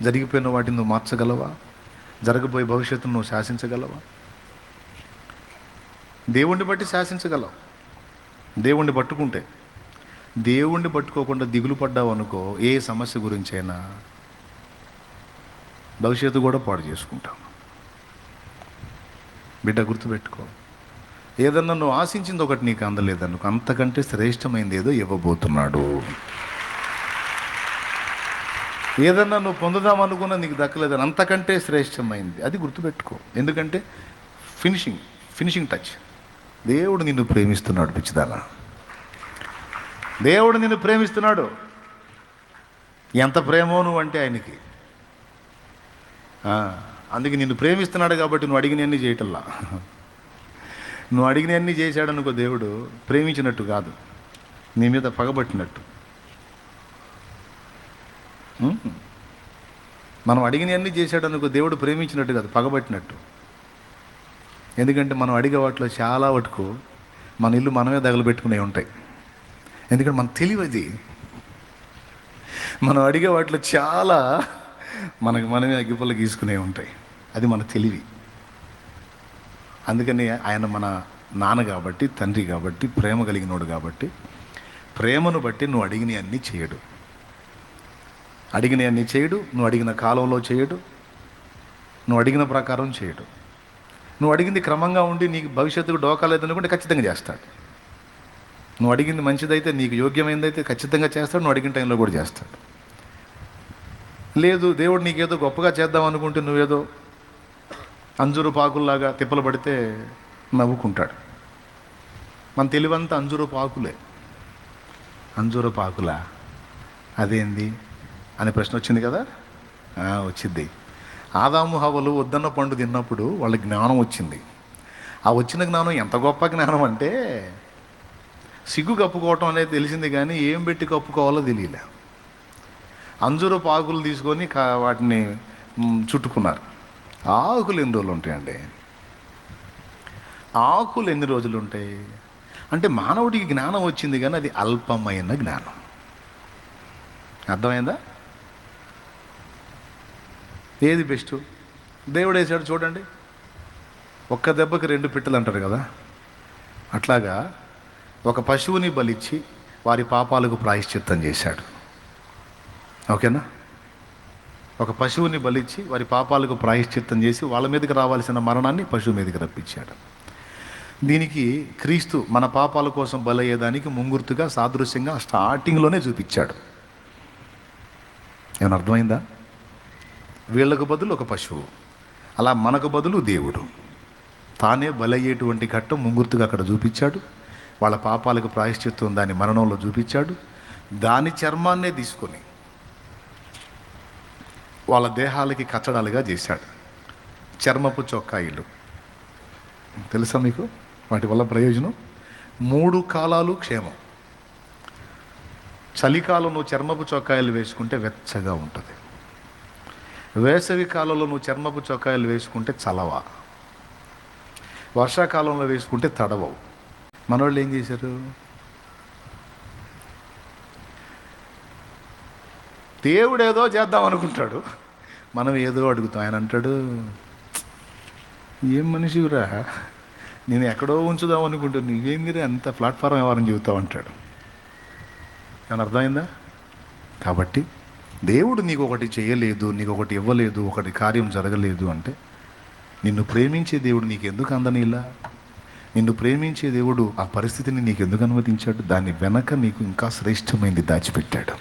జరిగిపోయిన వాటిని నువ్వు మార్చగలవా? జరగబోయే భవిష్యత్తును నువ్వు శాసించగలవా? దేవుణ్ణి బట్టి శాసించగలవు. దేవుణ్ణి పట్టుకుంటే. దేవుణ్ణి పట్టుకోకుండా దిగులు పడ్డావు అనుకో, ఏ సమస్య గురించైనా భవిష్యత్తు కూడా పాడు చేసుకుంటావు. బిడ్డ గుర్తుపెట్టుకో, ఏదన్నా నువ్వు ఆశించింది ఒకటి నీకు అందలేదనుకో, అంతకంటే శ్రేష్టమైంది ఏదో ఇవ్వబోతున్నాడు. ఏదన్నా నువ్వు పొందుదామనుకున్నా నీకు దక్కలేదని, అంతకంటే శ్రేష్టమైంది అది గుర్తుపెట్టుకో. ఎందుకంటే ఫినిషింగ్ టచ్. దేవుడు నిన్ను ప్రేమిస్తున్నాడు పిచ్చిదానా. దేవుడు నిన్ను ప్రేమిస్తున్నాడు. ఎంత ప్రేమో నువ్వు అంటే ఆయనకి. అందుకే నిన్ను ప్రేమిస్తున్నాడు కాబట్టి నువ్వు అడిగినవన్నీ చేయటల్లా. నువ్వు అడిగినవన్నీ చేశాడనుకో, దేవుడు ప్రేమించినట్టు కాదు, నీ మీద పగబట్టినట్టు. మనం అడిగినవన్నీ చేశాడనుకో, దేవుడు ప్రేమించినట్టు కాదు, పగబట్టినట్టు. ఎందుకంటే మనం అడిగే వాటిలో చాలా వరకు మన ఇల్లు మనమే తగలబెట్టుకునే ఉంటాయి. ఎందుకంటే మన తెలివది. మనం అడిగే వాటిలో చాలా మనమే అగ్గిపుల్ల గీసుకునే ఉంటాయి. అది మన తెలివి. అందుకని ఆయన మన నాన్న కాబట్టి, తండ్రి కాబట్టి, ప్రేమ కలిగినోడు కాబట్టి, ప్రేమను బట్టి నువ్వు అడిగినవన్నీ చేయడు. అడిగినవన్నీ చేయడు. నువ్వు అడిగిన కాలంలో చేయడు. నువ్వు అడిగిన ప్రకారం చేయడు. నువ్వు అడిగింది క్రమంగా ఉండి నీకు భవిష్యత్తుకు డోకా లేదనుకుంటే ఖచ్చితంగా చేస్తాడు. నువ్వు అడిగింది మంచిదైతే, నీకు యోగ్యమైనదైతే ఖచ్చితంగా చేస్తాడు. నువ్వు అడిగిన టైంలో కూడా చేస్తాడు. లేదు, దేవుడు నీకేదో గొప్పగా చేద్దాం అనుకుంటే నువ్వేదో అంజూరు పాకుల్లాగా తిప్పలు పడితే నవ్వుకుంటాడు. మన తెలివంతా అంజూరు పాకులే. అంజూరు పాకులా అదేంది అనే ప్రశ్న వచ్చింది కదా. వచ్చింది. ఆదాము హవ్వలు వద్దన్న పండు తిన్నప్పుడు వాళ్ళ జ్ఞానం వచ్చింది. ఆ వచ్చిన జ్ఞానం ఎంత గొప్ప జ్ఞానం అంటే, సిగ్గు కప్పుకోవటం అనేది తెలిసింది కానీ ఏం పెట్టి కప్పుకోవాలో తెలియలే. అంజూరు ఆకులు తీసుకొని వాటిని చుట్టుకున్నారు. ఆకులు ఎన్ని రోజులు ఉంటాయండి? ఆకులు ఎన్ని రోజులు ఉంటాయి అంటే, మానవుడికి జ్ఞానం వచ్చింది కానీ అది అల్పమైన జ్ఞానం. అర్థమైందా? ఏది బెస్ట్? దేవుడు వేసాడు చూడండి. ఒక్క దెబ్బకి 2 పిట్టలు అంటారు కదా. అట్లాగా ఒక పశువుని బలిచ్చి వారి పాపాలకు ప్రాయశ్చిత్తం చేశాడు. ఓకేనా? ఒక పశువుని బలిచ్చి వారి పాపాలకు ప్రాయశ్చిత్తం చేసి వాళ్ళ మీదకి రావాల్సిన మరణాన్ని పశువు మీదకి రప్పించాడు. దీనికి క్రీస్తు మన పాపాల కోసం బలయ్యేదానికి ముంగుర్తుగా, సాదృశ్యంగా స్టార్టింగ్లోనే చూపించాడు. ఏమైనా అర్థమైందా? వీళ్ళకు బదులు ఒక పశువు, అలా మనకు బదులు దేవుడు తానే బలయ్యేటువంటి ఘట్టం ముంగుర్తుగా అక్కడ చూపించాడు. వాళ్ళ పాపాలకు ప్రాయశ్చిత్తం దాని మరణంలో చూపించాడు. దాని చర్మాన్నే తీసుకొని వాళ్ళ దేహాలకి కచ్చడాలుగా చేశాడు. చర్మపు చొక్కాయిలు తెలుసా మీకు? వాటి వల్ల ప్రయోజనం 3 కాలాలు క్షేమం. చలికాలం నువ్వు చర్మపు చొక్కాయిలు వేసుకుంటే వెచ్చగా ఉంటుంది. వేసవి కాలంలో నువ్వు చర్మపు చొక్కాయిలు వేసుకుంటే చలవ. వర్షాకాలంలో వేసుకుంటే తడవవు. మనోళ్ళు ఏం చేశారు? దేవుడు ఏదో చేద్దాం అనుకుంటాడు, మనం ఏదో అడుగుతాం. ఆయన అంటాడు, ఏం మనిషిరా, నేను ఎక్కడో ఉంచుదాం అనుకుంటాను, నువ్వేంది అంత ప్లాట్ఫారం ఎవరని చెబుతావు అంటాడు. ఏమన్నా అర్థమైందా? కాబట్టి దేవుడు నీకు ఒకటి చేయలేదు, నీకు ఒకటి ఇవ్వలేదు, ఒకటి కార్యం జరగలేదు అంటే, నిన్ను ప్రేమించే దేవుడు నీకు ఎందుకు అందనిలా? నిన్ను ప్రేమించే దేవుడు ఆ పరిస్థితిని నీకు ఎందుకు అనుమతించాడు? దాని వెనక నీకు ఇంకా శ్రేష్టమైంది దాచిపెట్టాడు.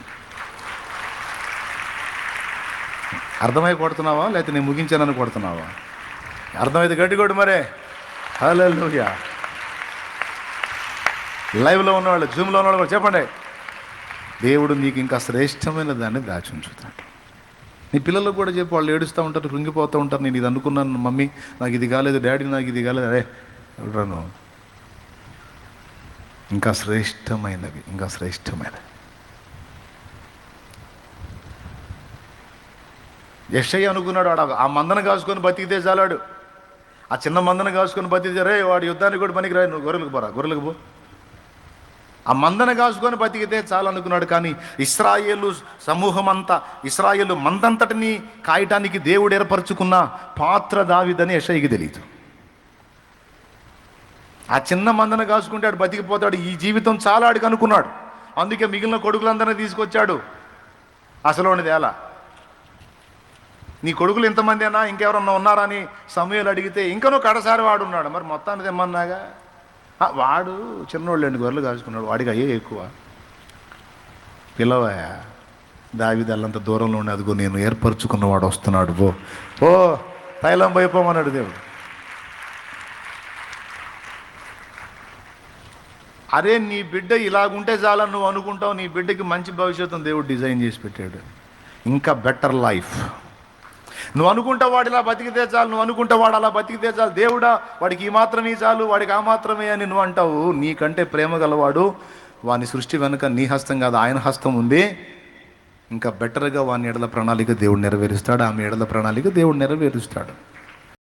అర్థమై కొడుతున్నావా లేకపోతే నేను ముగించానని కొడుతున్నావా? అర్థమైతే గట్టి కొడు మరే. హల్లెలూయా. లైవ్లో ఉన్నవాళ్ళు, జూమ్లో ఉన్నవాళ్ళు కూడా చెప్పండి, దేవుడు నీకు ఇంకా శ్రేష్టమైన దాన్ని దాచి ఉంచుతాడు. నీ పిల్లలకు కూడా చెప్పి, వాళ్ళు ఏడుస్తూ ఉంటారు, కృంగిపోతూ ఉంటారు, నేను ఇది అనుకున్నాను మమ్మీ, నాకు ఇది కాలేదు, డాడీ నాకు ఇది కాలేదు. అరే ఎవరను, ఇంకా శ్రేష్టమైనవి, ఇంకా శ్రేష్టమైనవి. యెషయా అనుకున్నాడు, వాడు ఆ మందను కాసుకొని బతికితే చాలాడు, ఆ చిన్న మందను కాసుకొని బతికితే, రే వాడు యుద్ధానికి కూడా పనికి రా, నువ్వు గొర్రెలకు పోరా, గొర్రెలకు పో. ఆ మందను కాసుకొని బతికితే చాలు అనుకున్నాడు. కానీ ఇశ్రాయేలు సమూహం అంతా, ఇశ్రాయేలు మందంతటిని కాయటానికి దేవుడు ఏర్పరచుకున్న పాత్ర దావీదని యెషయాకి తెలియదు. ఆ చిన్న మందను కాసుకుంటే ఆడు బతికిపోతాడు, ఈ జీవితం చాలా ఆడికి అనుకున్నాడు. అందుకే మిగిలిన కొడుకులందరినీ తీసుకొచ్చాడు. అసలోనిది ఎలా, నీ కొడుకులు ఇంతమంది అయినా ఇంకెవరన్నా ఉన్నారా అని సమూయేలు అడిగితే ఇంకనూ కడసారి వాడు ఉన్నాడు. మరి మొత్తానికి తెమ్మన్నాగా, వాడు చిన్నోళ్ళు 2 గొర్రెలు కాసుకున్నాడు, వాడికి అయ్యే ఎక్కువ. పిలవయా, దావీదు అల్లంత దూరంలో ఉండి, అదిగో నేను ఏర్పరచుకున్నవాడు వస్తున్నాడు, ఓ తైలం పోయిపోమన్నాడు దేవుడు. అరే నీ బిడ్డ ఇలాగుంటే చాలని నువ్వు అనుకుంటావు, నీ బిడ్డకి మంచి భవిష్యత్తును దేవుడు డిజైన్ చేసి పెట్టాడు, ఇంకా బెటర్ లైఫ్. నువ్వు అనుకుంటా వాడు ఇలా బతికితే చాలు, నువ్వు అనుకుంటా వాడు అలా బతికితే చాలు, దేవుడా వాడికి ఈ మాత్రమే చాలు, వాడికి ఆ మాత్రమే అని నువ్వు అంటావు. నీకంటే ప్రేమ గలవాడు, వాని సృష్టి వెనుక నీ హస్తం కాదు ఆయన హస్తం ఉంది. ఇంకా బెటర్గా వాని ఎడల ప్రణాళిక దేవుడు నెరవేరుస్తాడు, ఆమె ఎడల ప్రణాళిక దేవుడు నెరవేరుస్తాడు.